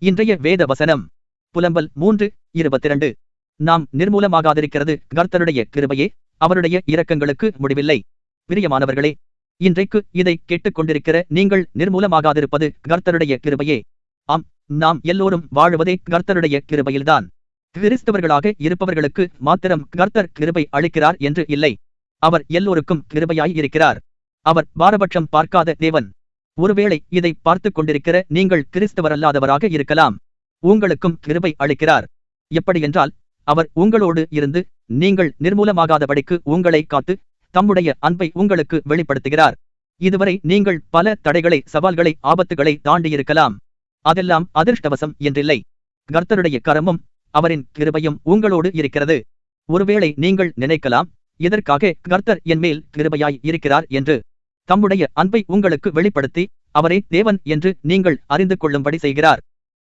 இன்றைய வேத வசனம் புலம்பல் 3:22. நாம் நிர்மூலமாகாதிருக்கிறது கர்த்தருடைய கிருபையே, அவருடைய இரக்கங்களுக்கு முடிவில்லை. பிரியமானவர்களே, இன்றைக்கு இதை கேட்டுக்கொண்டிருக்கிற நீங்கள் நிர்மூலமாகாதிருப்பது கர்த்தருடைய கிருபையே. ஆம், நாம் எல்லோரும் வாழுவதே கர்த்தருடைய கிருபையில்தான். கிறிஸ்தவர்களாக இருப்பவர்களுக்கு மாத்திரம் கர்த்தர் கிருபை அளிக்கிறார் என்று இல்லை. அவர் எல்லோருக்கும் கிருபையாய் இருக்கிறார். அவர் பாரபட்சம் பார்க்காத தேவன். ஒருவேளை இதை பார்த்துக் கொண்டிருக்கிற நீங்கள் கிறிஸ்தவரல்லாதவராக இருக்கலாம். உங்களுக்கும் கிருபை அளிக்கிறார். எப்படியென்றால், அவர் உங்களோடு இருந்து நீங்கள் நிர்மூலமாகாதபடிக்கு உங்களை காத்து தம்முடைய அன்பை உங்களுக்கு வெளிப்படுத்துகிறார். இதுவரை நீங்கள் பல தடைகளை, சவால்களை, ஆபத்துகளை தாண்டியிருக்கலாம். அதெல்லாம் அதிர்ஷ்டவசம் என்றில்லை. கர்த்தருடைய கரமும் அவரின் கிருபையும் உங்களோடு இருக்கிறது. ஒருவேளை நீங்கள் நினைக்கலாம், எதற்காக கர்த்தர் என்மேல் கிருபையாய் இருக்கிறார் என்று. தம்முடைய அன்பை உங்களுக்கு வெளிப்படுத்தி அவரே தேவன் என்று நீங்கள் அறிந்து கொள்ளும்படி செய்கிறார்.